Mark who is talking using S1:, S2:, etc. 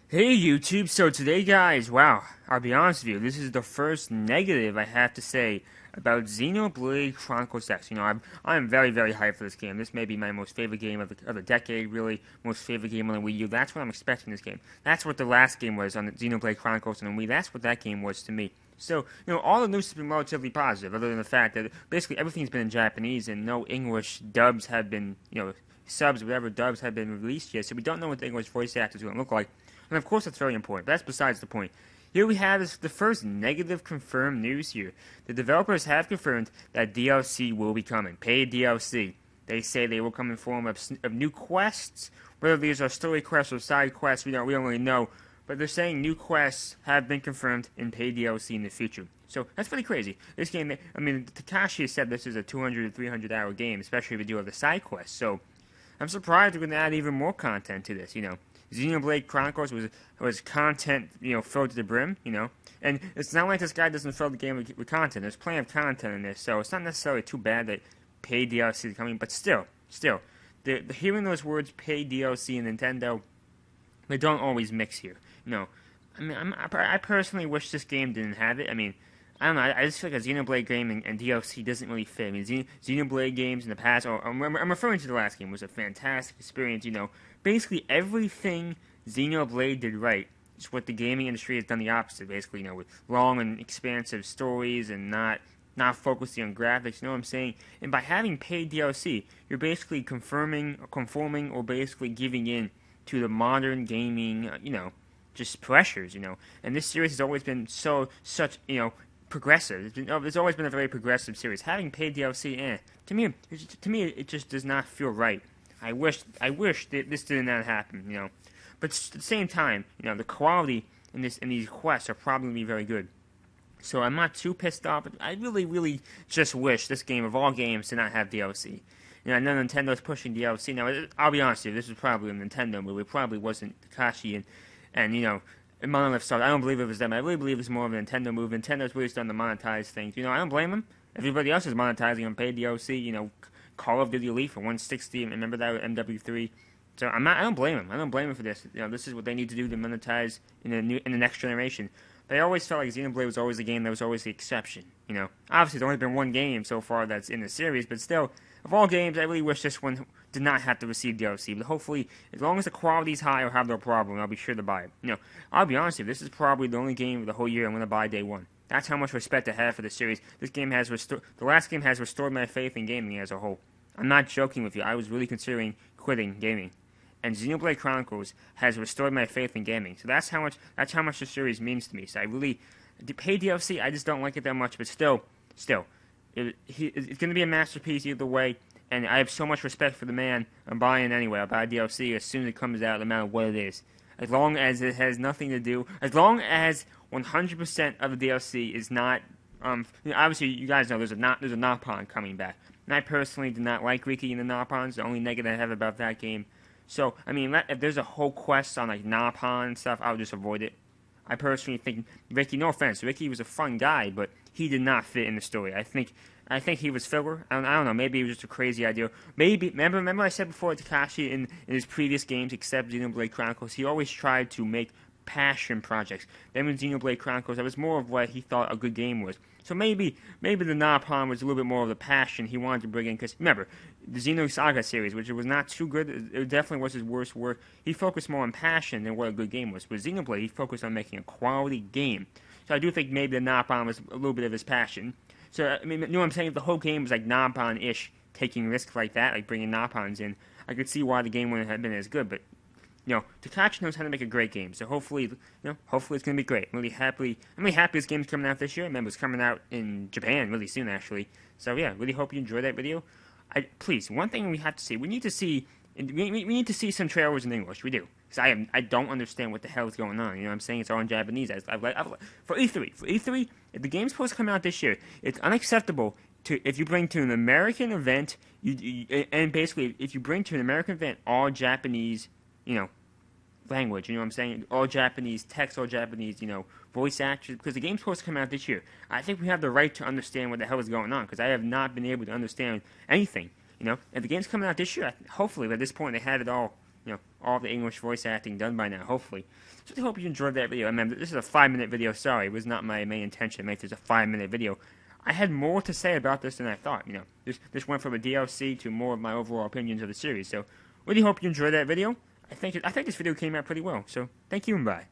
S1: Hey YouTube, so today guys, wow, I'll be honest with you, this is the first negative I have to say about Xenoblade Chronicles X. I'm very hyped for this game. This may be my most favorite game of the decade, really, most favorite game on the Wii U. That's what I'm expecting this game. That's what the last game was on the Xenoblade Chronicles on the Wii. That's what that game was to me. So, all the news has been relatively positive, other than the fact that basically everything's been in Japanese and no English dubs have been, subs, whatever dubs have been released yet, so we don't know what the English voice actors are going to look like. And of course, that's very important, but that's besides the point. Here we have is the first negative confirmed news here. The developers have confirmed that DLC will be coming, paid DLC. They say they will come in form of new quests. Whether these are story quests or side quests, we don't really know. But they're saying new quests have been confirmed in paid DLC in the future. So that's pretty crazy. This game, Takashi said this is a 200 to 300 hour game, especially if you do have the side quests. So I'm surprised we're going to add even more content to this. Xenoblade Chronicles was content, filled to the brim, And it's not like this guy doesn't fill the game with content. There's plenty of content in this, so it's not necessarily too bad that paid DLC is coming, but still, hearing those words, paid DLC and Nintendo, they don't always mix here. I personally wish this game didn't have it. I don't know. I just feel like a Xenoblade game and DLC doesn't really fit. Xenoblade games in the past, I'm referring to the last game, was a fantastic experience. Basically everything Xenoblade did right is what the gaming industry has done the opposite. Basically, with long and expansive stories and not focusing on graphics. You know what I'm saying? And by having paid DLC, you're basically conforming, or basically giving in to the modern gaming, just pressures. And this series has always been such progressive. It's always been a very progressive series. Having paid DLC, to me, it just does not feel right. I wish that this did not happen. But at the same time, the quality in these quests are probably gonna be very good. So I'm not too pissed off, but I really just wish this game of all games did not have DLC. I know Nintendo's pushing DLC now. I'll be honest with you, this was probably a Nintendo movie. It probably wasn't Takashi and monolift stuff. I don't believe it was them. I really believe it's more of a Nintendo move. Nintendo's really starting to monetize things. I don't blame them. Everybody else is monetizing on paid DLC. Call of Duty Elite for 160. Remember that with MW3. So I don't blame them. I don't blame them for this. This is what they need to do to monetize in the next generation. But I always felt like Xenoblade was always the game that was always the exception. Obviously there's only been one game so far that's in the series, but still, of all games, I really wish this one did not have to receive DLC. But hopefully, as long as the quality's high, I'll have no problem. I'll be sure to buy it. I'll be honest with you, this is probably the only game of the whole year I'm going to buy day one. That's how much respect I have for the series. The last game has restored my faith in gaming as a whole. I'm not joking with you. I was really considering quitting gaming. And Xenoblade Chronicles has restored my faith in gaming. So that's how much the series means to me. So I really, pay DLC, I just don't like it that much. But still, it's going to be a masterpiece either way. And I have so much respect for the man. I'm buying anyway. I'll buy DLC as soon as it comes out, no matter what it is. As long as it has nothing to do, as long as 100% of the DLC is not, obviously you guys know there's a Napon coming back. And I personally did not like Riki and the Napons. The only negative I have about that game. So, if there's a whole quest on, Napon and stuff, I'll just avoid it. I personally think Ricky, no offense, Ricky was a fun guy, but he did not fit in the story. I think he was filler. I don't know, maybe it was just a crazy idea. Maybe, remember I said before, Takashi in his previous games, except Xenoblade Chronicles, he always tried to make passion projects. Then with Xenoblade Chronicles, that was more of what he thought a good game was. So maybe the Napon was a little bit more of the passion he wanted to bring in. Because remember, the Xenosaga series, which was not too good, it definitely was his worst work. He focused more on passion than what a good game was. With Xenoblade, he focused on making a quality game. So I do think maybe the Napon was a little bit of his passion. So, you know what I'm saying? If the whole game was like Napon-ish, taking risks like that, like bringing Napons in, I could see why the game wouldn't have been as good. But Takashi knows how to make a great game, so hopefully it's gonna be great. I'm really happy this game's coming out this year. Remember, it's coming out in Japan really soon, actually. So yeah, really hope you enjoyed that video. Please, one thing we have to see, we need to see some trailers in English. We do, because I don't understand what the hell is going on. I'm saying? It's all in Japanese. For E3, if the game's supposed to come out this year, it's unacceptable if you bring to an American event, and basically if you bring to an American event all Japanese, language, what I'm saying? All Japanese text, all Japanese, voice actors, because the game's supposed to come out this year. I think we have the right to understand what the hell is going on, because I have not been able to understand anything, If the game's coming out this year, hopefully at this point they have it all all the English voice acting done by now, hopefully. So I hope you enjoyed that video. I mean, this is a 5-minute video. Sorry, it was not my main intention to make this a 5-minute video. I had more to say about this than I thought. This went from a DLC to more of my overall opinions of the series. So really hope you enjoyed that video. I think this video came out pretty well. So thank you and bye.